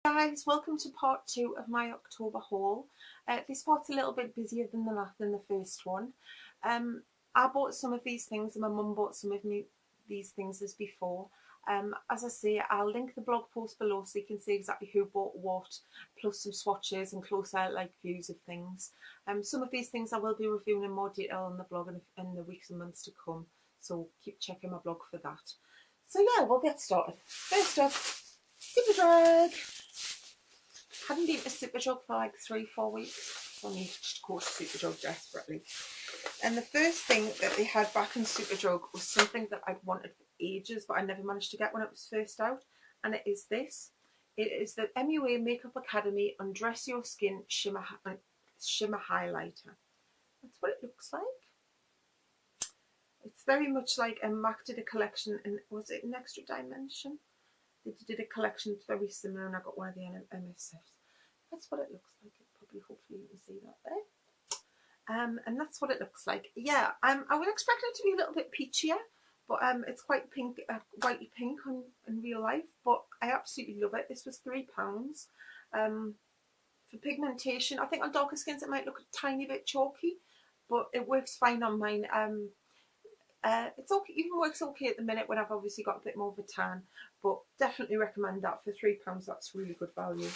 Guys, welcome to part 2 of my October haul. This part's a little bit busier than the first one. I bought some of these things and my mum bought some of these things as before. As I say, I'll link the blog post below so you can see exactly who bought what, plus some swatches and closer views of things. Some of these things I will be reviewing in more detail on the blog in the weeks and months to come, so keep checking my blog for that. So yeah, we'll get started. First up, Superdrug. Hadn't been to Superdrug for like 3-4 weeks. So I needed to go to Superdrug desperately. And the first thing that they had back in Superdrug was something that I'd wanted for ages, but I never managed to get when it was first out. And it is this. It is the MUA Makeup Academy Undress Your Skin Shimmer Highlighter. That's what it looks like. It's very much like MAC did a collection, and was it an Extra Dimension? They did a collection that's very similar, and I got one of the MSFs. That's what it looks like. Hopefully you can see that there. And that's what it looks like. Yeah, I was expecting it to be a little bit peachier, but it's quite pink, whitey pink in real life. But I absolutely love it. This was £3. For pigmentation, I think on darker skins it might look a tiny bit chalky, but it works fine on mine. It's okay, even works okay at the minute when I've obviously got a bit more of a tan, but definitely recommend that for £3. That's really good value.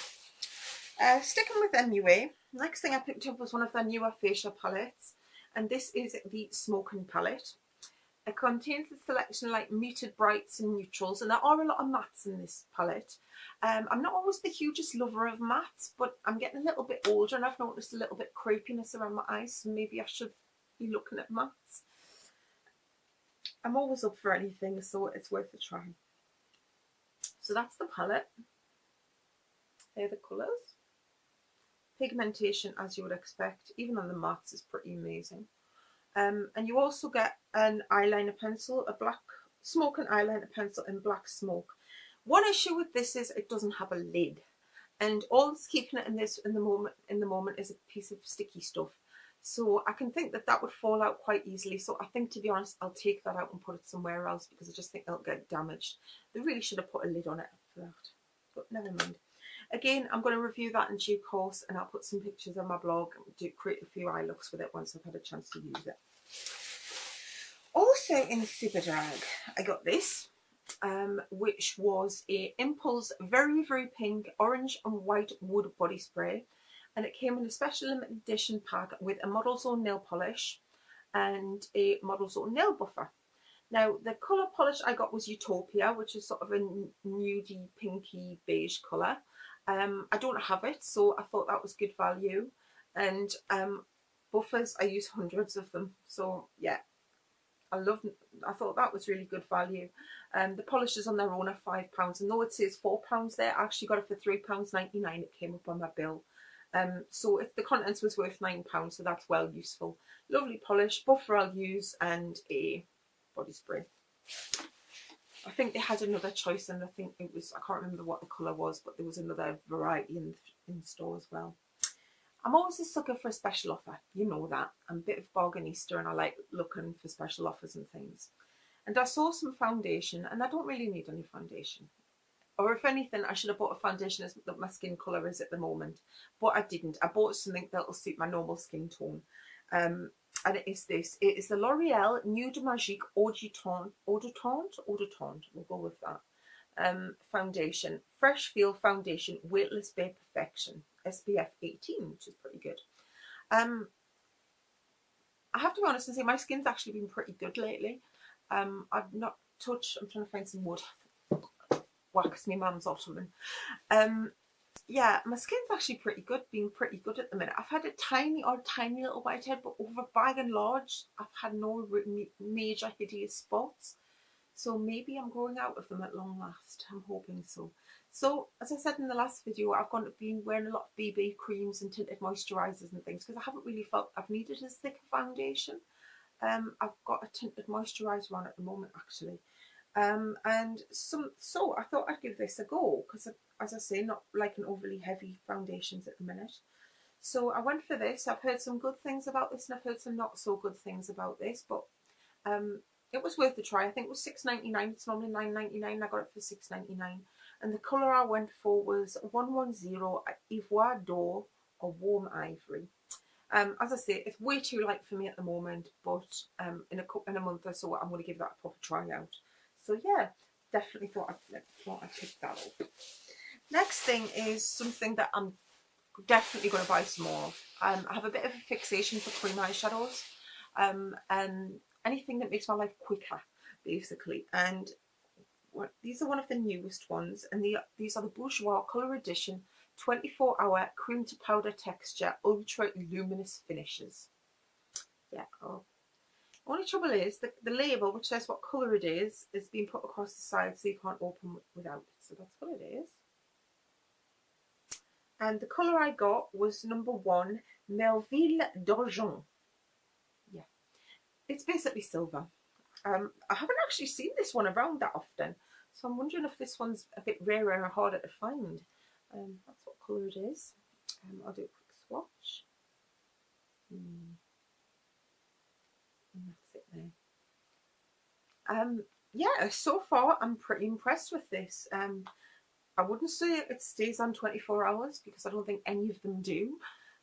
Sticking with MUA, next thing I picked up was one of their newer facial palettes, and this is the Smoking palette. It contains a selection like muted brights and neutrals, and there are a lot of mattes in this palette. I'm not always the hugest lover of mattes, but I'm getting a little bit older and I've noticed a little bit creepiness around my eyes, so maybe I should be looking at mattes. I'm always up for anything, so it's worth a try. So that's the palette. They're the colours. Pigmentation, as you would expect, even on the mattes, is pretty amazing. And you also get an eyeliner pencil, a black smoking eyeliner pencil in black smoke. One issue with this is it doesn't have a lid, and all that's keeping it in the moment is a piece of sticky stuff. So I can think that would fall out quite easily. So I think, to be honest, I'll take that out and put it somewhere else because I just think it'll get damaged. They really should have put a lid on it for that, but never mind. Again, I'm going to review that in due course, and I'll put some pictures on my blog and create a few eye looks with it once I've had a chance to use it. Also in Superdrug, I got this, which was a Impulse Very Very Pink Orange and White Wood Body Spray. And it came in a special limited edition pack with a Model's Own nail polish and a Model's Own nail buffer. Now, the colour polish I got was Utopia, which is sort of a nudie, pinky, beige colour. I don't have it, so I thought that was good value. And buffers, I use hundreds of them. So, yeah, I thought that was really good value. The polishes on their own are £5. And though it says £4 there, I actually got it for £3.99. It came up on my bill. So if the contents was worth £9, so that's well useful. Lovely polish, buffer I'll use, and a body spray. I think they had another choice, and I think it was, I can't remember what the colour was, but there was another variety in store as well. I'm always a sucker for a special offer, you know that. I'm a bit of bargainista and I like looking for special offers and things. And I saw some foundation, and I don't really need any foundation. Or if anything, I should have bought a foundation as my skin colour is at the moment. But I didn't. I bought something that will suit my normal skin tone. And it is this. It is the L'Oreal Nude Magique Eau de Tendre. We'll go with that. Foundation. Fresh Feel Foundation Weightless Bare Perfection. SPF 18, which is pretty good. I have to be honest and say my skin's actually been pretty good lately. I've not touched, I'm trying to find some wood. Wax me mum's ottoman. Yeah, my skin's actually pretty good, being pretty good at the minute. I've had a tiny little whitehead, but over by and large, I've had no major hideous spots. So maybe I'm growing out of them at long last. I'm hoping so. So, as I said in the last video, I've been wearing a lot of BB creams and tinted moisturisers and things because I haven't really felt I've needed as thick a foundation. I've got a tinted moisturiser on at the moment, actually. So I thought I'd give this a go because, as I say, not liking overly heavy foundations at the minute. So I went for this. I've heard some good things about this and I've heard some not so good things about this, but it was worth a try. I think it was $6.99. It's normally $9.99. I got it for $6.99. and the colour I went for was 110 Ivoire d'Or or Warm Ivory. As I say, it's way too light for me at the moment, but in a month or so, I'm going to give that a proper try out. So yeah, definitely thought I'd pick that up. Next thing is something that I'm definitely going to buy some more of. I have a bit of a fixation for cream eyeshadows, and anything that makes my life quicker, basically. And these are one of the newest ones, and these are the Bourjois Colour Edition 24-hour cream to powder texture ultra luminous finishes. Yeah. Oh. Only trouble is the label, which says what colour it is being put across the side, so you can't open without it. So that's what it is. And the colour I got was number 1, Melville d'Argent. Yeah, it's basically silver. I haven't actually seen this one around that often, so I'm wondering if this one's a bit rarer and harder to find. That's what colour it is. I'll do a quick swatch. And that's it there. Yeah, so far I'm pretty impressed with this. I wouldn't say it stays on 24 hours because I don't think any of them do.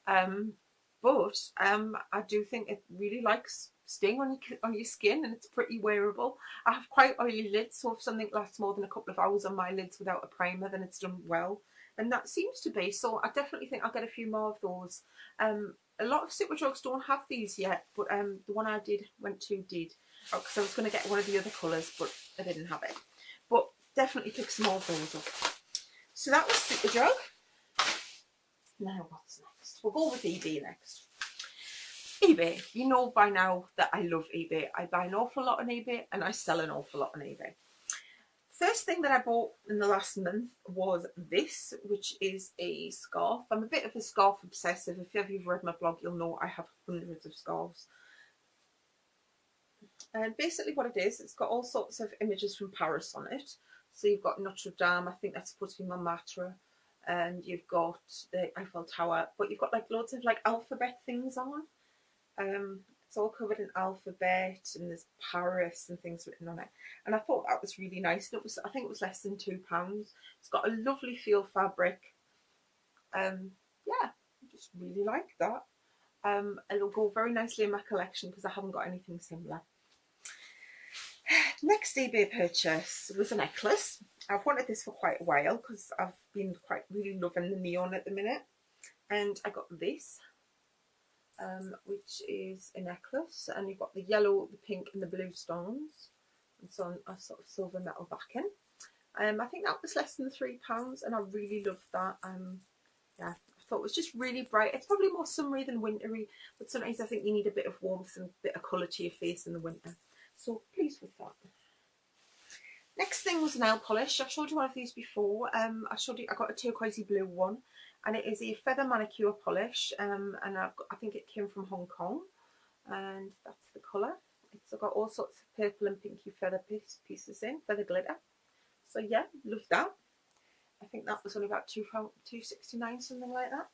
But I do think it really likes staying on your skin, and it's pretty wearable. I have quite oily lids, so if something lasts more than a couple of hours on my lids without a primer, then it's done well. And that seems to be. So I definitely think I'll get a few more of those. A lot of Superdrugs don't have these yet, but the one I went to did. Because I was going to get one of the other colours, but I didn't have it. But definitely pick some more of those up. So that was Superdrug. Now what's next? We'll go with eBay next. eBay. You know by now that I love eBay. I buy an awful lot on eBay and I sell an awful lot on eBay. First thing that I bought in the last month was this, which is a scarf. I'm a bit of a scarf obsessive. If you've read my blog, you'll know I have hundreds of scarves. And basically what it is, it's got all sorts of images from Paris on it. So you've got Notre Dame, I think that's supposed to be Montmartre, and you've got the Eiffel Tower, but you've got like loads of like alphabet things on. It's all covered in alphabet, and there's Paris and things written on it. And I thought that was really nice. And I think it was less than £2. It's got a lovely feel fabric. Yeah, I just really like that. It'll go very nicely in my collection because I haven't got anything similar. Next eBay purchase was a necklace. I've wanted this for quite a while because I've been really loving the neon at the minute. And I got this, which is a necklace. And you've got the yellow, the pink and the blue stones. And so on a sort of silver metal backing. I think that was less than £3 and I really loved that. Yeah, I thought it was just really bright. It's probably more summery than wintry, but sometimes I think you need a bit of warmth and a bit of colour to your face in the winter. So pleased with that. Next thing was nail polish. I've showed you one of these before. I got a turquoisey blue one, and it is a feather manicure polish. And I think it came from Hong Kong, and that's the colour. It's got all sorts of purple and pinky feather pieces in, feather glitter. So yeah, love that. I think that was only about £2.69, something like that.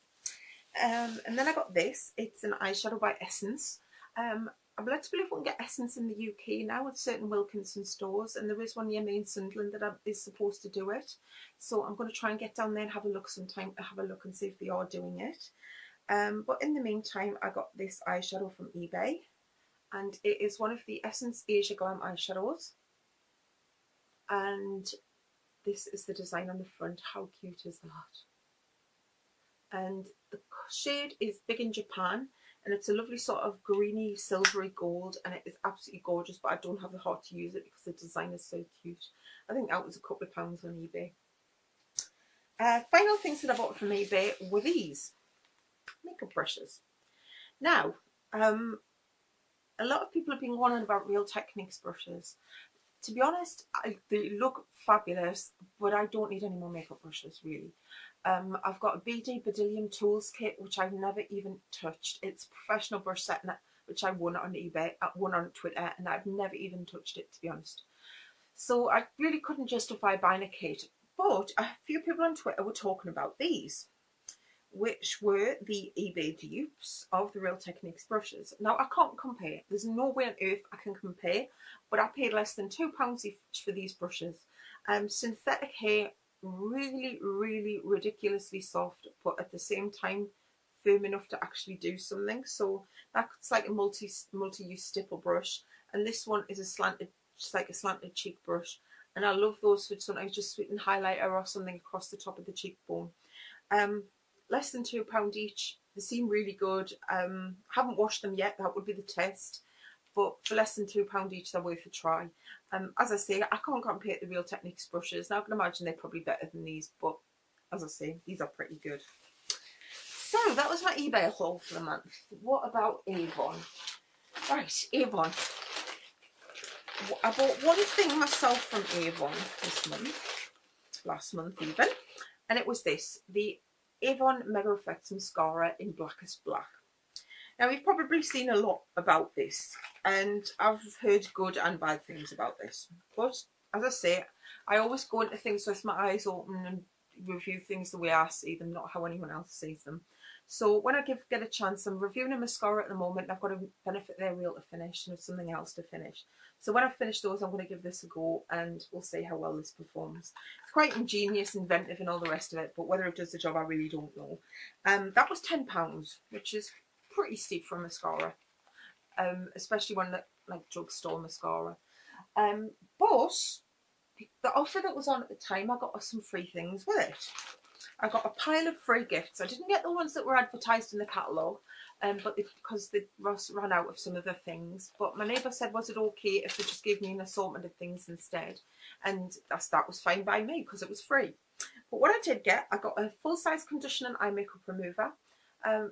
And then I got this. It's an eyeshadow by Essence. I'm led to believe we can get Essence in the UK now at certain Wilkinson stores, and there is one near me in Sunderland that is supposed to do it. So I'm going to try and get down there and have a look sometime, and see if they are doing it. But in the meantime, I got this eyeshadow from eBay, and it is one of the Essence Asia Glam eyeshadows. And this is the design on the front. How cute is that? And the shade is Big in Japan, and it's a lovely sort of greeny silvery gold, and it is absolutely gorgeous, but I don't have the heart to use it because the design is so cute. I think that was a couple of pounds on eBay. Final things that I bought from eBay were these makeup brushes. Now, a lot of people have been warning about Real Techniques brushes. To be honest, they look fabulous, but I don't need any more makeup brushes, really. I've got a BD Bedazzling Tools kit, which I've never even touched. It's a professional brush set, which I won on eBay, won on Twitter, and I've never even touched it, to be honest. So I really couldn't justify buying a kit. But a few people on Twitter were talking about these, which were the eBay dupes of the Real Techniques brushes. Now, I can't compare. There's no way on earth I can compare, but I paid less than £2 each for these brushes. Synthetic hair really, really ridiculously soft, but at the same time firm enough to actually do something. So that's like a multi-use stipple brush, and this one is a slanted, just like a slanted cheek brush. And I love those for sometimes just sweeten highlighter or something across the top of the cheekbone. Um, Less than £2 each. They seem really good. Haven't washed them yet. That would be the test. But for less than £2 each, they're worth a try. As I say, I can't compare the Real Techniques brushes. Now I can imagine they're probably better than these, but as I say, these are pretty good. So that was my eBay haul for the month. What about Avon? Right, Avon. I bought one thing myself from Avon this month, last month even, and it was this, the Avon Mega Effects Mascara in Blackest Black. Now, you've probably seen a lot about this, and I've heard good and bad things about this. But, as I say, I always go into things with my eyes open and review things the way I see them, not how anyone else sees them. So when I get a chance, I'm reviewing a mascara at the moment, and I've got a Benefit Their Real to finish and something else to finish. So when I finish those, I'm going to give this a go, and we'll see how well this performs. It's quite ingenious, inventive, and all the rest of it, but whether it does the job, I really don't know. That was £10, which is pretty steep for a mascara, especially one that like drugstore mascara. But the offer that was on at the time, I got some free things with it. I got a pile of free gifts. I didn't get the ones that were advertised in the catalogue, but because they ran out of some of the things. But my neighbour said, was it okay if they just gave me an assortment of things instead? And that was fine by me because it was free. But what I did get, I got a full-size conditioner and eye makeup remover.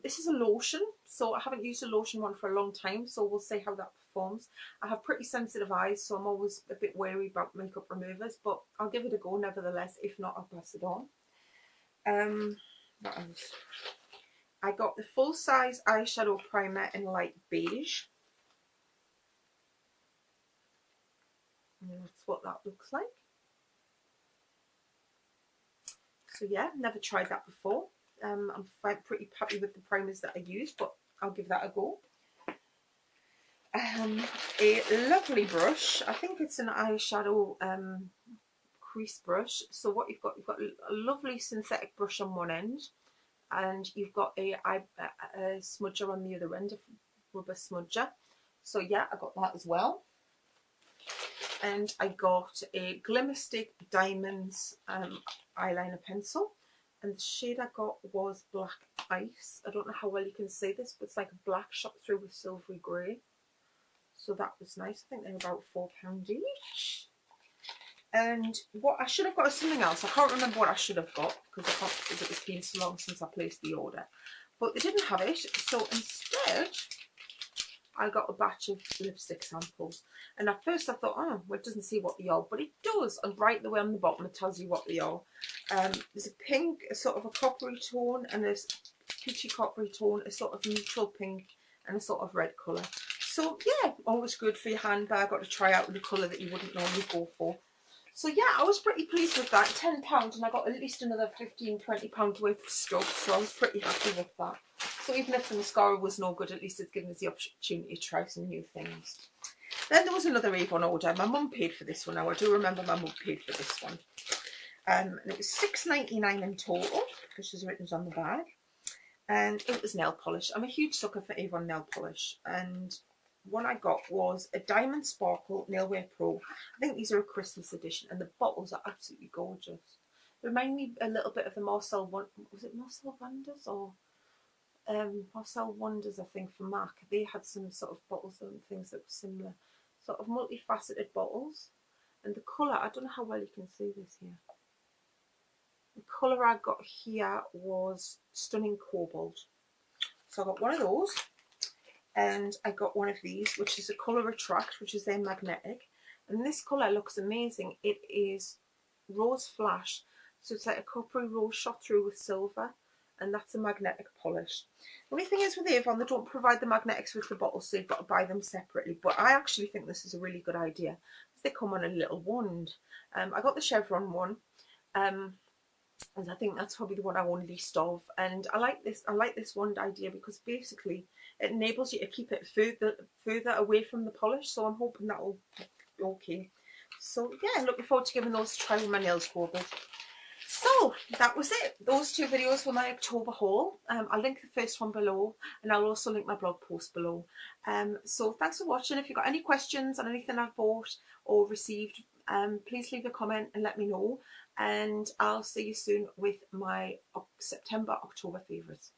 This is a lotion, so I haven't used a lotion one for a long time, so we'll see how that performs. I have pretty sensitive eyes, so I'm always a bit wary about makeup removers, but I'll give it a go nevertheless. If not, I'll pass it on. What else? I got the full-size eyeshadow primer in light beige. And that's what that looks like. So yeah, never tried that before. I'm pretty happy with the primers that I use, but I'll give that a go. A lovely brush. I think it's an eyeshadow crease brush. So what you've got a lovely synthetic brush on one end, and you've got a smudger on the other end, a rubber smudger. So yeah, I got that as well. And I got a Glimmer Stick Diamonds eyeliner pencil. And the shade I got was Black Ice. I don't know how well you can see this, but it's like a black shot through with silvery grey. So that was nice. I think they're about £4 each. And what I should have got is something else. I can't remember what I should have got because it was been so long since I placed the order. But they didn't have it. So instead, I got a batch of lipstick samples. And at first I thought, oh, well, it doesn't say what they are, but it does. And right the way on the bottom, it tells you what they are. There's a pink, a sort of a coppery tone, and there's peachy coppery tone, a sort of neutral pink, and a sort of red colour. So yeah, always good for your handbag. I got to try out the colour that you wouldn't normally go for. So yeah, I was pretty pleased with that. £10, and I got at least another £15–20 worth of stuff. So I was pretty happy with that. So even if the mascara was no good, at least it's given us the opportunity to try some new things. Then there was another Avon order. My mum paid for this one now. I do remember my mum paid for this one. And it was £6.99 in total, because she's written it on the bag. And it was nail polish. I'm a huge sucker for Avon nail polish. And what I got was a Diamond Sparkle Nailwear Pro. I think these are a Christmas edition, and the bottles are absolutely gorgeous. They remind me a little bit of the Marcel Wonders or Marcel Wonders, I think, from MAC. They had some sort of bottles and things that were similar, sort of multifaceted bottles. And the colour, I don't know how well you can see this here. The colour I got here was Stunning Cobalt. So I got one of those, and I got one of these, which is a Colour Retract, which is their magnetic. And this colour looks amazing. It is Rose Flash, so it's like a coppery rose shot through with silver. And that's a magnetic polish. The only thing is with Avon, they don't provide the magnetics with the bottles, so you've got to buy them separately. But I actually think this is a really good idea, because they come on a little wand. I got the chevron one, and I think that's probably the one I own least of. And I like this wand idea because basically it enables you to keep it further away from the polish. So I'm hoping that'll be okay. So yeah, looking forward to giving those a try with my nails covered. So that was it. Those two videos were my October haul. I'll link the first one below, and I'll also link my blog post below. So thanks for watching. If you've got any questions on anything I've bought or received, please leave a comment and let me know. And I'll see you soon with my September, October favourites.